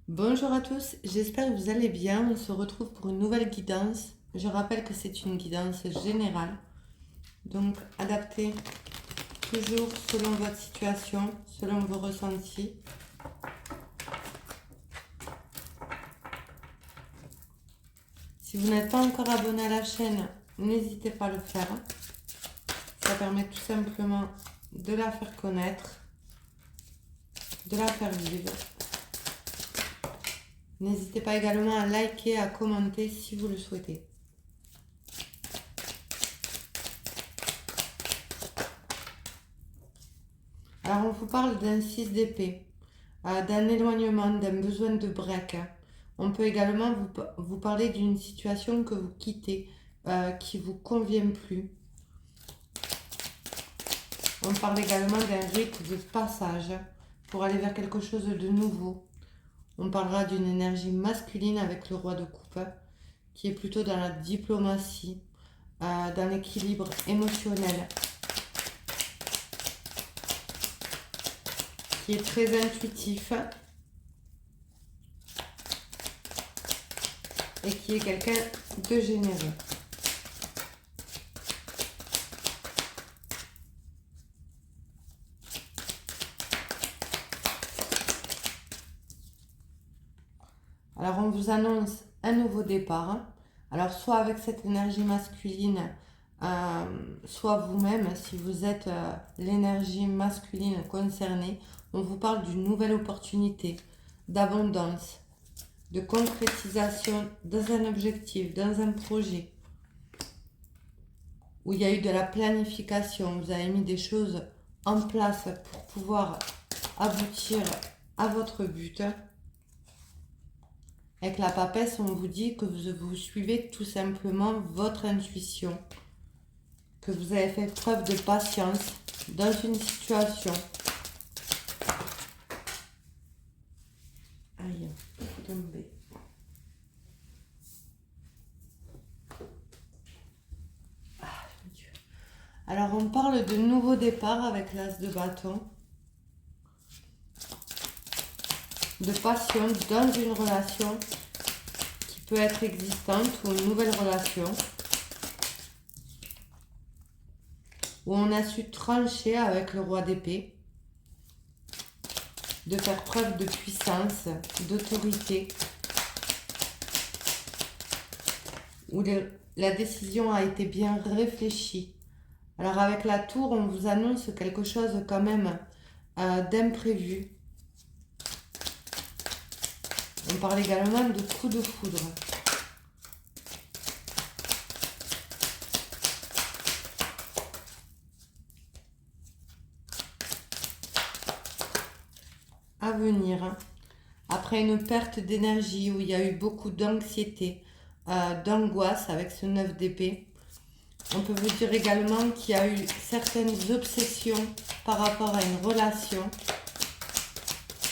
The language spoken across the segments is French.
Bonjour à tous, j'espère que vous allez bien. On se retrouve pour une nouvelle guidance. Je rappelle que c'est une guidance générale, donc adaptée toujours selon votre situation, selon vos ressentis. Si vous n'êtes pas encore abonné à la chaîne, n'hésitez pas à le faire. Ça permet tout simplement de la faire connaître, de la faire vivre. N'hésitez pas également à liker, à commenter si vous le souhaitez. Alors on vous parle d'un 6 d'épée, d'un éloignement, d'un besoin de break. On peut également vous parler d'une situation que vous quittez, qui ne vous convient plus. On parle également d'un rite de passage pour aller vers quelque chose de nouveau. On parlera d'une énergie masculine avec le roi de coupe, qui est plutôt dans la diplomatie, dans l'équilibre émotionnel, qui est très intuitif et qui est quelqu'un de généreux. Alors on vous annonce un nouveau départ. Alors soit avec cette énergie masculine, soit vous-même, si vous êtes l'énergie masculine concernée, on vous parle d'une nouvelle opportunité, d'abondance, de concrétisation dans un objectif, dans un projet, où il y a eu de la planification, vous avez mis des choses en place pour pouvoir aboutir à votre but. Avec la papesse, on vous dit que vous suivez tout simplement votre intuition, que vous avez fait preuve de patience dans une situation. Aïe, tombé. Ah, mon Dieu. Alors, on parle de nouveau départ avec l'as de bâton, de passion dans une relation qui peut être existante ou une nouvelle relation, où on a su trancher avec le roi d'épée, de faire preuve de puissance, d'autorité, où la décision a été bien réfléchie. Alors avec la tour, on vous annonce quelque chose quand même d'imprévu. On parle également de coup de foudre. À venir, après une perte d'énergie où il y a eu beaucoup d'anxiété, d'angoisse avec ce 9 d'épée, on peut vous dire également qu'il y a eu certaines obsessions par rapport à une relation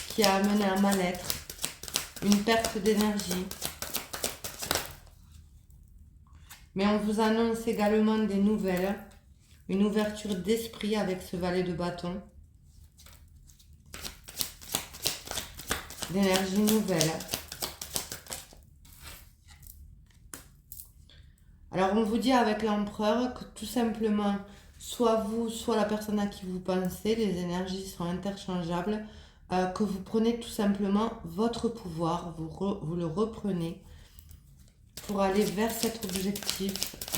qui a amené un mal-être, une perte d'énergie. Mais on vous annonce également des nouvelles, une ouverture d'esprit avec ce valet de bâton, d'énergie nouvelle. Alors on vous dit avec l'empereur que tout simplement, soit vous, soit la personne à qui vous pensez, les énergies sont interchangeables, que vous prenez tout simplement votre pouvoir, vous le reprenez pour aller vers cet objectif,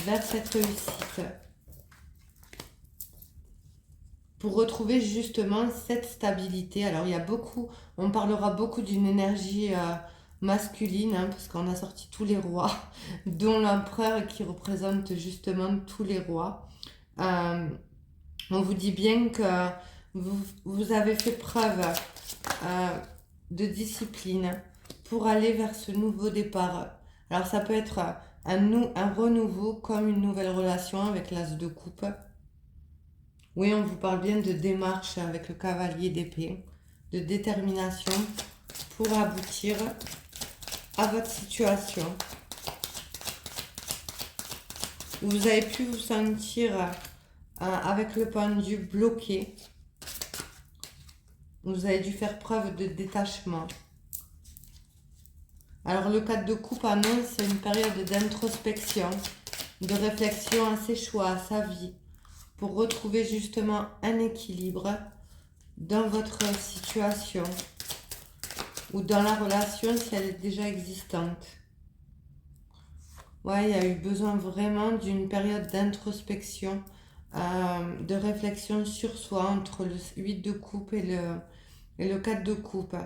vers cette réussite, pour retrouver justement cette stabilité. Alors il y a beaucoup, on parlera beaucoup d'une énergie masculine, hein, parce qu'on a sorti tous les rois, dont l'empereur qui représente justement tous les rois. On vous dit bien que vous avez fait preuve de discipline pour aller vers ce nouveau départ. Alors ça peut être un renouveau comme une nouvelle relation avec l'as de coupe. Oui, on vous parle bien de démarche avec le cavalier d'épée, de détermination pour aboutir à votre situation. Vous avez pu vous sentir avec le pendu bloqué. Vous avez dû faire preuve de détachement. Alors le 4 de coupe annonce une période d'introspection, de réflexion à ses choix, à sa vie, pour retrouver justement un équilibre dans votre situation ou dans la relation si elle est déjà existante. Ouais, il y a eu besoin vraiment d'une période d'introspection, de réflexion sur soi entre le 8 de coupe et le 4 de coupe.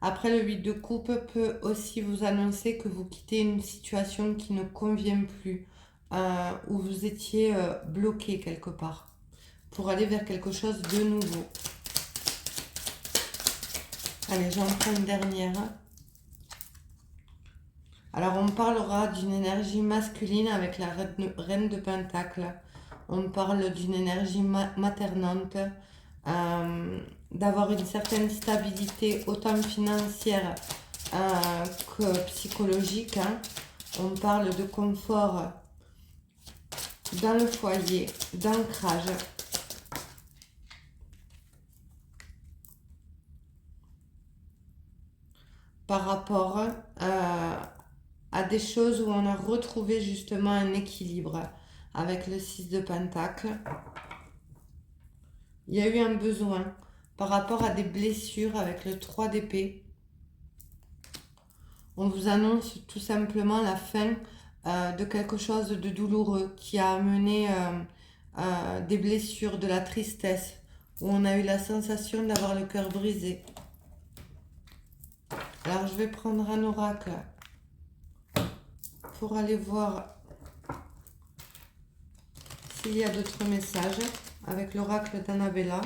Après, le 8 de coupe peut aussi vous annoncer que vous quittez une situation qui ne convient plus, où vous étiez bloqué quelque part, pour aller vers quelque chose de nouveau. Allez, j'en prends une dernière. Alors, on parlera d'une énergie masculine avec la reine de Pentacle. On parle d'une énergie maternante, d'avoir une certaine stabilité, autant financière que psychologique. Hein. On parle de confort dans le foyer, d'ancrage. Par rapport à des choses où on a retrouvé justement un équilibre avec le 6 de Pentacle. Il y a eu un besoin par rapport à des blessures avec le 3 d'épée. On vous annonce tout simplement la fin de quelque chose de douloureux qui a amené des blessures, de la tristesse, où on a eu la sensation d'avoir le cœur brisé. Alors je vais prendre un oracle pour aller voir s'il y a d'autres messages avec l'oracle d'Annabella.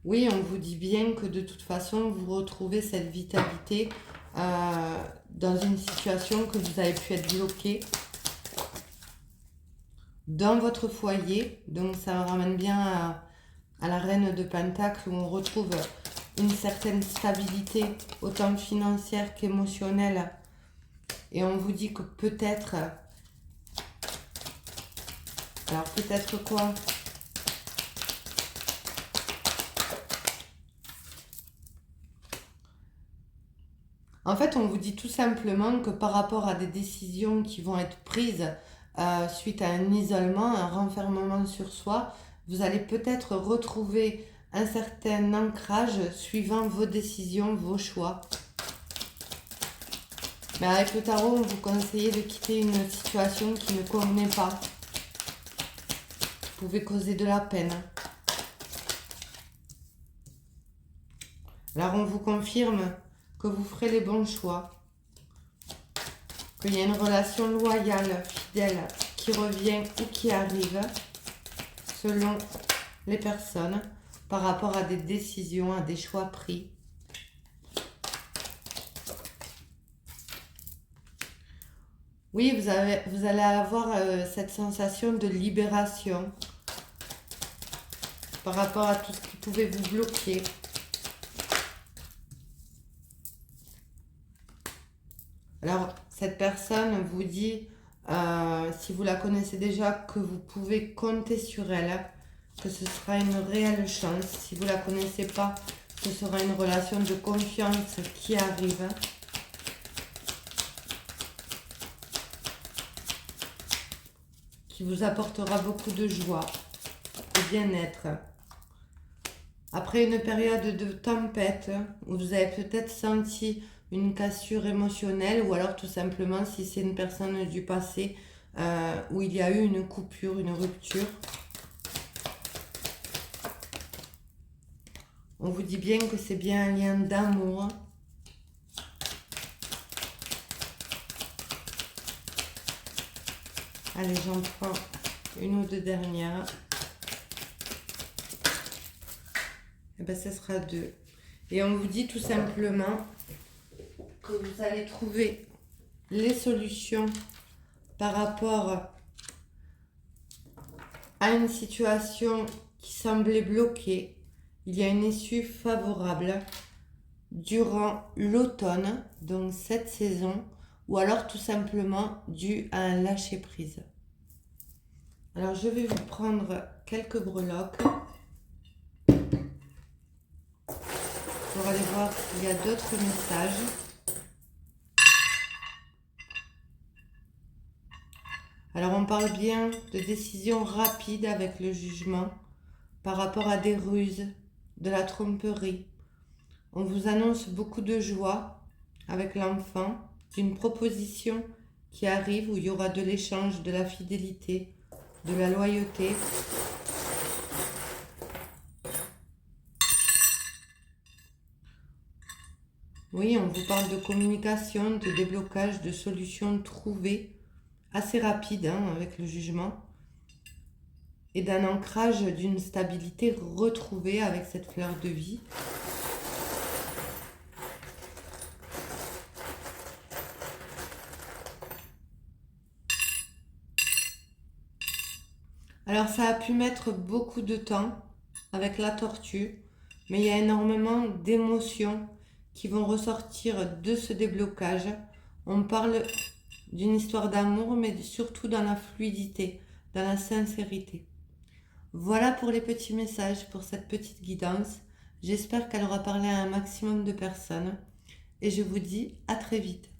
Oui, on vous dit bien que de toute façon, vous retrouvez cette vitalité dans une situation que vous avez pu être bloqué dans votre foyer. Donc ça ramène bien à la reine de Pentacle où on retrouve une certaine stabilité, autant financière qu'émotionnelle. Et on vous dit que peut-être... Alors peut-être quoi ? En fait, on vous dit tout simplement que par rapport à des décisions qui vont être prises suite à un isolement, un renfermement sur soi, vous allez peut-être retrouver un certain ancrage suivant vos décisions, vos choix. Mais avec le tarot, on vous conseille de quitter une situation qui ne convenait pas. Vous pouvez causer de la peine. Alors on vous confirme que vous ferez les bons choix, qu'il y a une relation loyale, fidèle, qui revient ou qui arrive selon les personnes par rapport à des décisions, à des choix pris. Oui, vous allez avoir cette sensation de libération par rapport à tout ce qui pouvait vous bloquer. Alors, cette personne vous dit, si vous la connaissez déjà, que vous pouvez compter sur elle, que ce sera une réelle chance. Si vous ne la connaissez pas, ce sera une relation de confiance qui arrive. Qui vous apportera beaucoup de joie, de bien-être. Après une période de tempête, où vous avez peut-être senti une cassure émotionnelle, ou alors tout simplement si c'est une personne du passé, où il y a eu une coupure, une rupture. On vous dit bien que c'est bien un lien d'amour. Allez, j'en prends une ou deux dernières. Et bien, ce sera 2. Et on vous dit tout simplement que vous allez trouver les solutions par rapport à une situation qui semblait bloquée. Il y a une issue favorable durant l'automne, donc cette saison, ou alors tout simplement dû à un lâcher-prise. Alors je vais vous prendre quelques breloques pour aller voir s'il y a d'autres messages. Alors on parle bien de décisions rapides avec le jugement par rapport à des ruses, de la tromperie. On vous annonce beaucoup de joie avec l'enfant, d'une proposition qui arrive où il y aura de l'échange, de la fidélité, de la loyauté. Oui, on vous parle de communication, de déblocage, de solutions trouvées assez rapides avec le jugement et d'un ancrage, d'une stabilité retrouvée avec cette fleur de vie. Alors ça a pu mettre beaucoup de temps avec la tortue, mais il y a énormément d'émotions qui vont ressortir de ce déblocage. On parle d'une histoire d'amour, mais surtout dans la fluidité, dans la sincérité. Voilà pour les petits messages, pour cette petite guidance. J'espère qu'elle aura parlé à un maximum de personnes et je vous dis à très vite.